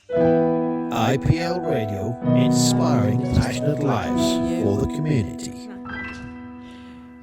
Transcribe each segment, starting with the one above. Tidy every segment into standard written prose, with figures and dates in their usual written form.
IPL Radio, inspiring passionate lives for the community.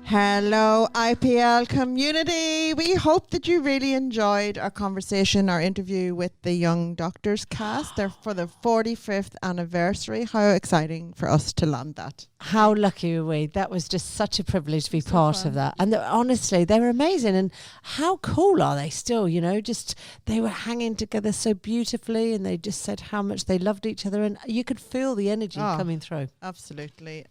Hello, IPL community. We hope that you really enjoyed our conversation, our interview with the Young Doctors cast. They're for the 45th anniversary. How exciting for us to land that. How lucky were we? That was just such a privilege to be part of that. And honestly, they were amazing. And how cool are they still? You know, just they were hanging together so beautifully, and they just said how much they loved each other. And you could feel the energy coming through. Absolutely.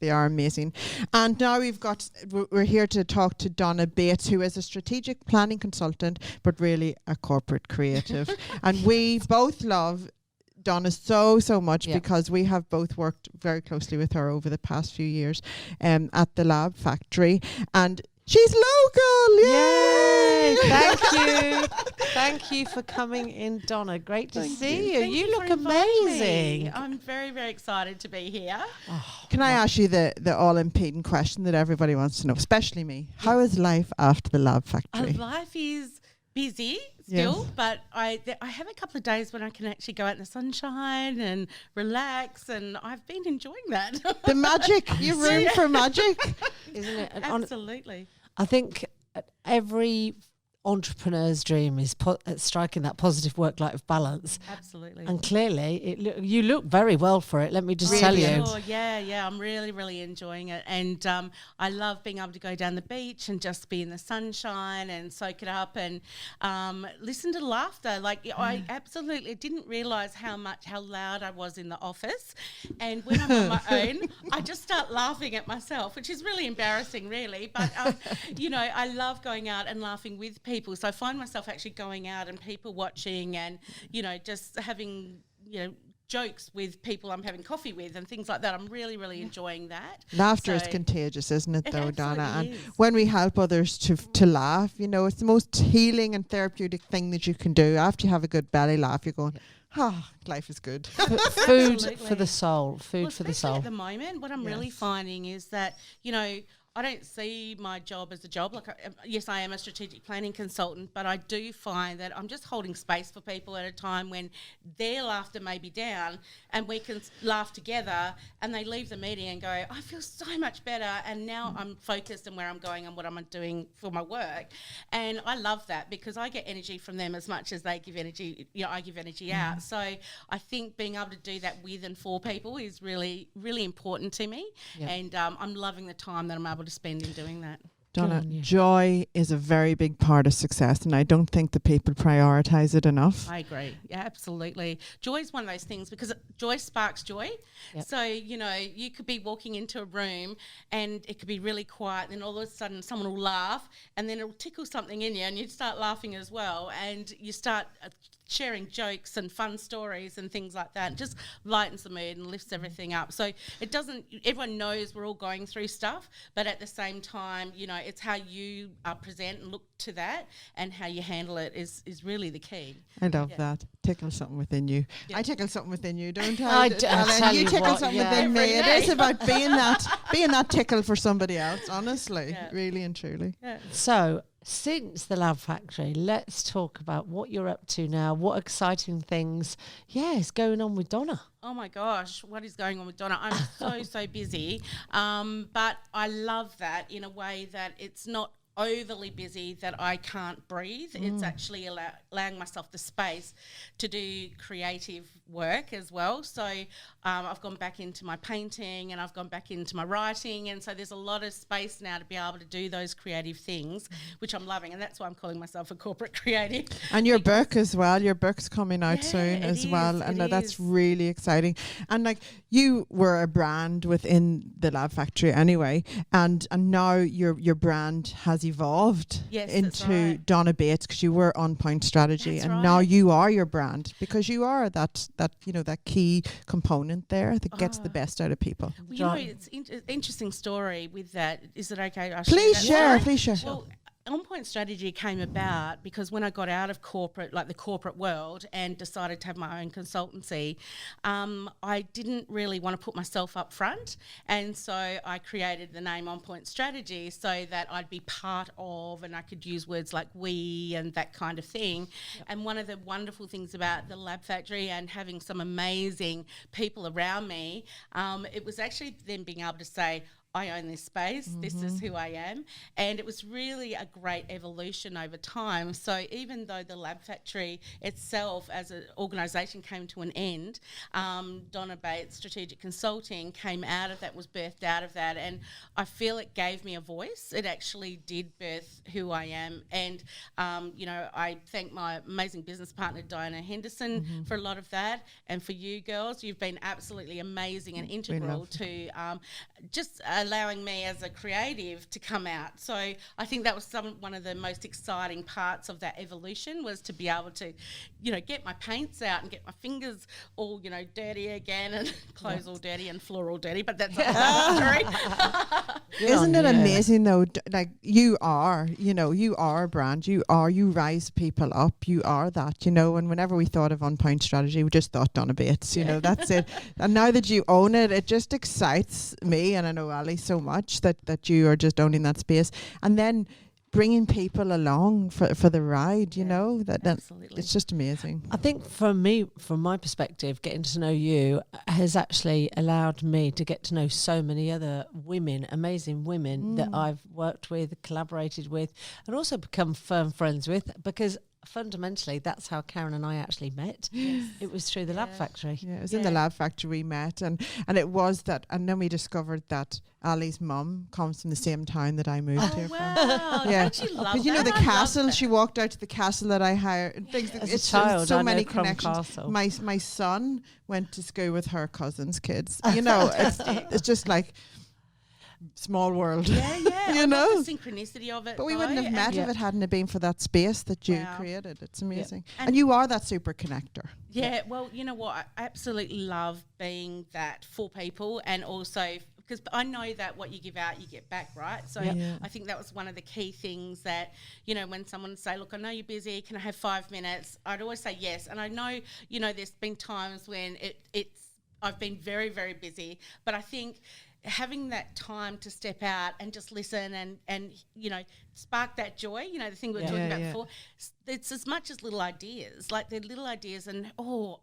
They are amazing. And now we're here to talk to Donna Bates, who is a strategic planning consultant, but really a corporate creative. And we both love Donna so much because we have both worked very closely with her over the past few years at the Lab Factory, and she's local. Yay! Thank you for coming in, Donna. Great to see you. Thank You look for inviting amazing. me. I'm very excited to be here. Can I ask you the all-impeding question that everybody wants to know, especially me? How is life after the Lab Factory? Life is busy still, but I have a couple of days when I can actually go out in the sunshine and relax, and I've been enjoying that. The magic, you room for magic, Isn't it? And Absolutely. I think every entrepreneur's dream is striking that positive work-life balance. Absolutely. And clearly, you look very well for it. Let me just tell you. Sure, yeah. I'm really enjoying it, and I love being able to go down the beach and just be in the sunshine and soak it up and listen to laughter. Like I absolutely didn't realise how loud I was in the office, and when I'm on my own, I just start laughing at myself, which is really embarrassing, really. But I love going out and laughing with people. So I find myself actually going out and people watching and, just having, jokes with people I'm having coffee with and things like that. I'm really enjoying that. Laughter is contagious, isn't it, though, Donna? And is. when we help others to laugh, it's the most healing and therapeutic thing that you can do. After you have a good belly laugh, you're going, life is good. Food for the soul. Food for the soul. At the moment, what I'm really finding is that, I don't see my job as a job. Like, yes, I am a strategic planning consultant, but I do find that I'm just holding space for people at a time when their laughter may be down, and we can laugh together, and they leave the meeting and go, I feel so much better, and now I'm focused on where I'm going and what I'm doing for my work. And I love that because I get energy from them as much as they give energy, I give energy out. So I think being able to do that with and for people is really, really important to me. Yep. And I'm loving the time that I'm able to spend in doing that. Donna, joy is a very big part of success, and I don't think the people prioritise it enough. I agree. Yeah, absolutely. Joy is one of those things because joy sparks joy. Yep. So, you could be walking into a room and it could be really quiet, and then all of a sudden someone will laugh, and then it'll tickle something in you and you start laughing as well, and you start sharing jokes and fun stories and things like that. It just lightens the mood and lifts everything up. So everyone knows we're all going through stuff, but at the same time, it's how you present and look to that, and how you handle it is really the key. I love that. Tickle something within you. Yeah. I tickle something within you, don't I? I tell you tickle what, something within me. It is about being that tickle for somebody else, honestly, really and truly. Yeah. So, since the Lab Factory, let's talk about what you're up to now. What exciting things, is going on with Donna? Oh my gosh, what is going on with Donna? I'm so busy, but I love that in a way that it's not overly busy that I can't breathe. It's actually allowing myself the space to do creative work as well. So I've gone back into my painting and I've gone back into my writing, and so there's a lot of space now to be able to do those creative things, which I'm loving, and that's why I'm calling myself a corporate creative. And your book as well, your book's coming out soon as well, and that's really exciting. And like, you were a brand within the Lab Factory anyway, and now your brand has evolved into Donna Bates, because you were On Point Strategy, and now you are your brand, because you are that key component there that gets the best out of people. Well, it's an interesting story with that. Is it okay? Please share. Well, On Point strategy came about because when I got out of corporate, like the corporate world, and decided to have my own consultancy, I didn't really want to put myself up front. And so I created the name On Point Strategy so that I'd be part of, and I could use words like we and that kind of thing. Yep. And one of the wonderful things about the Lab Factory and having some amazing people around me, it was actually then being able to say, I own this space, this is who I am. And it was really a great evolution over time. So even though the Lab Factory itself as an organisation came to an end, Donna Bates Strategic Consulting came out of that, was birthed out of that. And I feel it gave me a voice. It actually did birth who I am. And, I thank my amazing business partner, Diana Henderson, for a lot of that. And for you girls, you've been absolutely amazing and integral to just allowing me as a creative to come out. So I think that was one of the most exciting parts of that evolution, was to be able to, get my paints out and get my fingers all, dirty again, and clothes all dirty and floor all dirty, but that's another story. Isn't it amazing though? Like you are a brand, you rise people up, you are that, and whenever we thought of On Point Strategy, we just thought Donna Bates, that's it. And now that you own it, it just excites me, and I know Ali, so much that you are just owning that space, and then bringing people along for the ride, that it's just amazing. I think for me, from my perspective, getting to know you has actually allowed me to get to know so many other women, amazing women that I've worked with, collaborated with, and also become firm friends with, because fundamentally that's how Karen and I actually met. Yes. It was through the Lab Factory. Yeah, it was in the Lab Factory we met, and it was that, and then we discovered that Ali's mum comes from the same town that I moved here from. Yeah, don't you love that? The castle, she walked out to the castle that I hired. As a child, so I many know Crum connections. Castle. My son went to school with her cousin's kids. It's just like small world. Yeah. The synchronicity of it. But we wouldn't have met if it hadn't been for that space that you created. It's amazing. Yeah. And you are that super connector. Yeah, well, you know what? I absolutely love being that for people, and also because I know that what you give out, you get back, right? So I think that was one of the key things that, when someone say, look, I know you're busy, can I have 5 minutes? I'd always say yes. And I know, there's been times when I've been very, very busy, but I think having that time to step out and just listen and spark that joy, the thing we were talking about before, it's as much as little ideas, like they're little ideas, and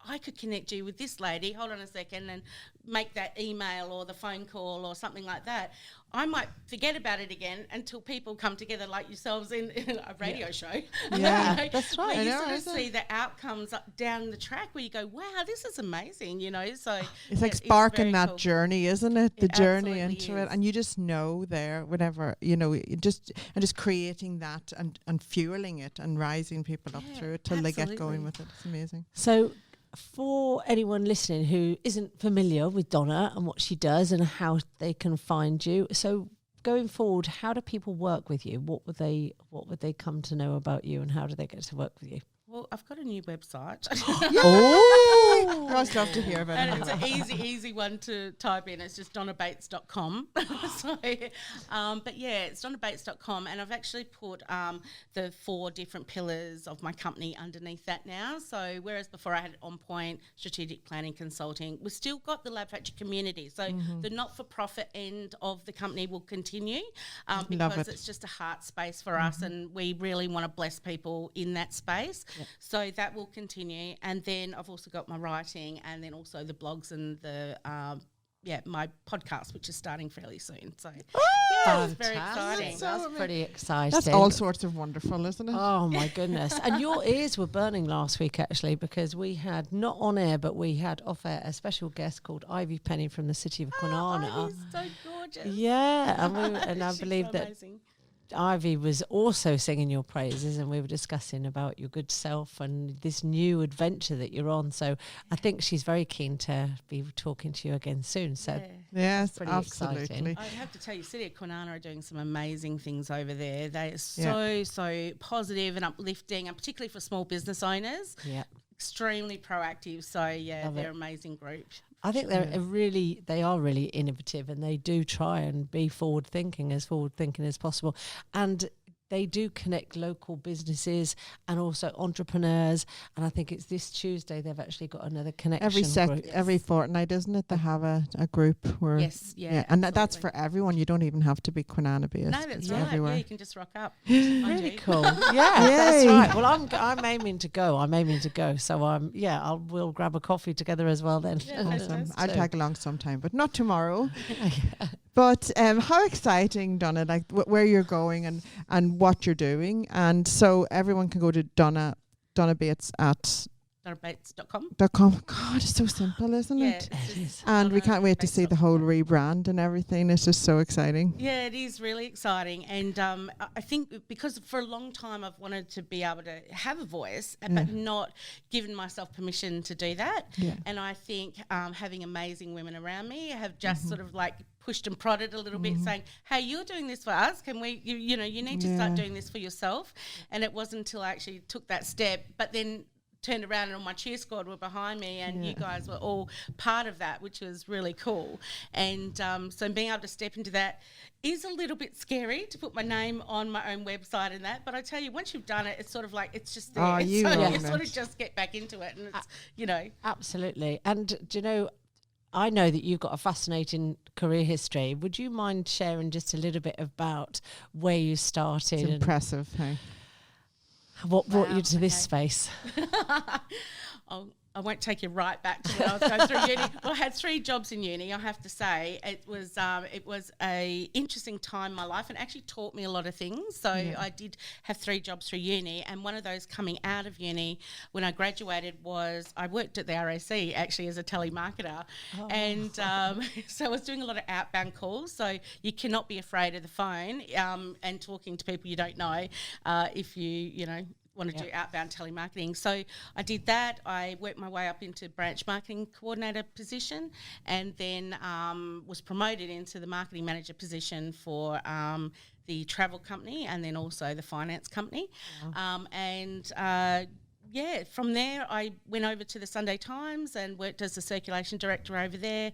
I could connect you with this lady, hold on a second, and make that email or the phone call or something like that. I might forget about it again until people come together like yourselves in a radio show. Yeah, that's right. Where you sort of see the outcomes down the track where you go, wow, this is amazing, So it's like sparking that cool journey, isn't it? The journey into it, and you just know there, whenever just creating that and fueling it and rising people up through it till they get going with it. It's amazing. So, for anyone listening who isn't familiar with Donna and what she does and how they can find you, so going forward, how do people work with you? What would they come to know about you, and how do they get to work with you? Well, I've got a new website. Oh, I'd love to hear about it. And it's an easy one to type in. It's just donnabates.com. But yeah, it's donnabates.com, and I've actually put the 4 different pillars of my company underneath that now. So whereas before I had On Point Strategic Planning Consulting, we've still got the Lab Factory community. So the not-for-profit end of the company will continue because it's just a heart space for us, and we really want to bless people in that space. Yep. So that will continue. And then I've also got my writing, and then also the blogs and the my podcast, which is starting fairly soon. So it's very exciting. That's pretty exciting. That's all sorts of wonderful, isn't it? Oh my goodness. And your ears were burning last week, actually, because we had, not on air, but we had off air a special guest called Ivy Penny from the city of Kwinana. Ivy's so gorgeous. Yeah, and I believe so that amazing. Ivy was also singing your praises, and we were discussing about your good self and this new adventure that you're on. So I think she's very keen to be talking to you again soon. So yes, pretty absolutely. exciting. I have to tell you, City of Kwinana are doing some amazing things over there. They are so positive and uplifting, and particularly for small business owners. Yeah. Extremely proactive. So they're an amazing group. I think they are really innovative, and they do try and be forward thinking as possible. And they do connect local businesses and also entrepreneurs. And I think it's this Tuesday they've actually got another connection group. Every fortnight, isn't it? They have a group where Yes, and that's for everyone. You don't even have to be Quinana based. No, that's It's right. everywhere. Yeah, you can just rock up. Really cool. Yeah, that's right. Well, I'm aiming to go. So we'll grab a coffee together as well then. Yeah, Awesome. I'll tag along sometime, but not tomorrow. But how exciting, Donna, like where you're going and what you're doing. And so everyone can go to Donna Bates at DonnaBates.com. God, it's so simple, isn't it? It is. And we can't wait to see the whole rebrand and everything. It's just so exciting. Yeah, it is really exciting. And I think because for a long time I've wanted to be able to have a voice, but not given myself permission to do that. Yeah. And I think having amazing women around me have just sort of like pushed and prodded a little bit, saying, hey, you're doing this for us. Can we, you need to start doing this for yourself. And it wasn't until I actually took that step, but then turned around and all my cheer squad were behind me, and you guys were all part of that, which was really cool. And so being able to step into that is a little bit scary, to put my name on my own website and that, but I tell you, once you've done it, it's sort of like it's just there. Oh, you so own you sort it. of just get back into it, and it's Absolutely. And do you know, I know that you've got a fascinating career history. Would you mind sharing just a little bit about where you started? It's impressive. Hey? What brought you to this space? I won't take you right back to when I was going through uni. Well, I had 3 jobs in uni, I have to say. It was a interesting time in my life, and actually taught me a lot of things. So I did have 3 jobs through uni, and one of those coming out of uni when I graduated was I worked at the RAC actually as a telemarketer. And so I was doing a lot of outbound calls. So you cannot be afraid of the phone and talking to people you don't know if you want to do outbound telemarketing. So I did that. I worked my way up into branch marketing coordinator position, and then was promoted into the marketing manager position for the travel company and then also the finance company. From there I went over to the Sunday Times and worked as a circulation director over there,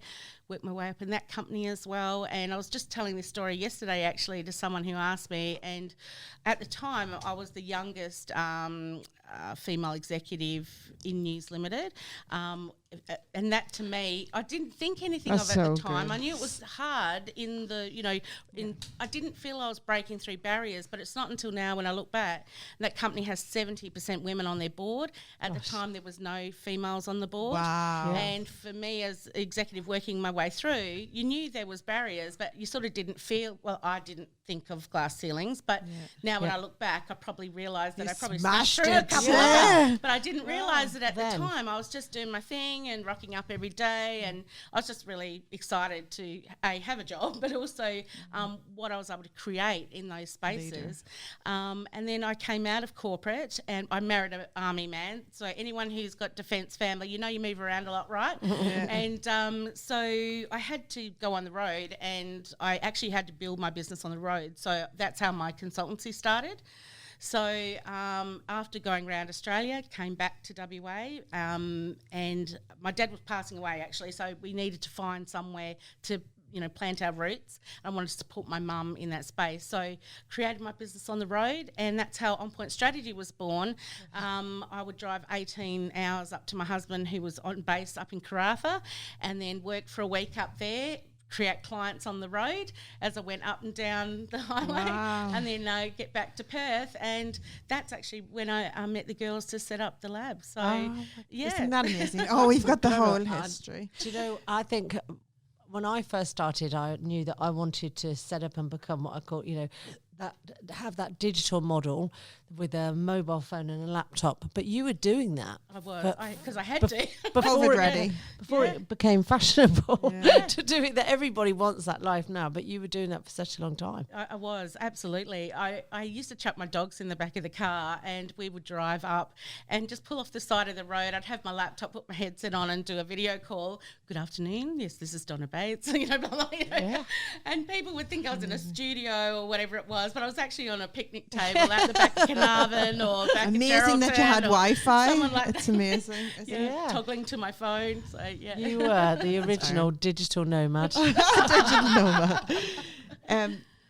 worked my way up in that company as well. And I was just telling this story yesterday actually to someone who asked me, and at the time I was the youngest female executive in News Limited, and that to me, I didn't think anything of it at the time. Good. I knew it was hard in the, I didn't feel I was breaking through barriers, but it's not until now when I look back, that company has 70% women on their board. At the time, there was no females on the board. Wow. Yeah. And for me as executive working my way through, you knew there was barriers, but you sort of didn't feel, well, I didn't think of glass ceilings, but now when I look back, I probably realised that I probably smashed through a couple of them, but I didn't realise it at the time. I was just doing my thing and rocking up every day, and I was just really excited to have a job, but also what I was able to create in those spaces. And then I came out of corporate and I married an army man. So anyone who's got defence family, you move around a lot, right? And so I had to go on the road, and I actually had to build my business on the road. So that's how my consultancy started. So after going around Australia, came back to WA, and my dad was passing away actually, so we needed to find somewhere to plant our roots. I wanted to support my mum in that space. So created my business on the road, and that's how On Point Strategy was born. I would drive 18 hours up to my husband who was on base up in Karratha, and then work for a week up there, create clients on the road as I went up and down the highway, and then get back to Perth, and that's actually when I met the girls to set up the lab. So Isn't that amazing? Oh, we've got the whole history. Do you know, I think when I first started, I knew that I wanted to set up and become what I call, have that digital model with a mobile phone and a laptop. But you were doing that. I was, because I had to. Before it became fashionable to do it, that everybody wants that life now, but you were doing that for such a long time. I was, absolutely. I used to chuck my dogs in the back of the car, and we would drive up and just pull off the side of the road. I'd have my laptop, put my headset on and do a video call. Good afternoon. Yes, this is Donna Bates. Blah, blah, And people would think I was in a studio or whatever it was, but I was actually on a picnic table at the back of Carnarvon or back at Amazing that you had Wi-Fi. It's amazing. Toggling to my phone. So you were the original digital nomad. Digital nomad.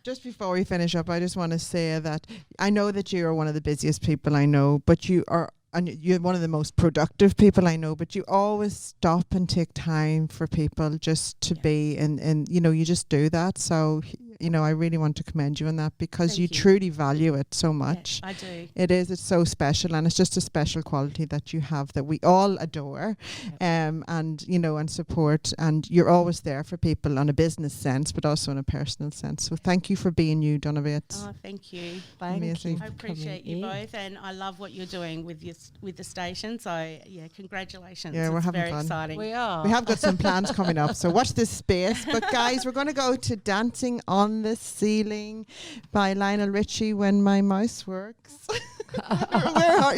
Just before we finish up, I just want to say that I know that you are one of the busiest people I know, but and you're one of the most productive people I know, but you always stop and take time for people just to be, and you just do that. So, I really want to commend you on that, because Thank you you. truly value it so much. I do. It's so special, and it's just a special quality that you have that we all adore, and support, and you're always there for people on a business sense, but also in a personal sense. So thank you for being you, Donna Bates. Oh, thank you. Amazing. I appreciate you both, and I love what you're doing with the station. So congratulations. Yeah, we're it's having very fun. exciting. We are. We have got some plans coming up, so watch this space. But guys, we're going to go to Dancing on the Ceiling by Lionel Richie, When My Mouse Works. Where are you?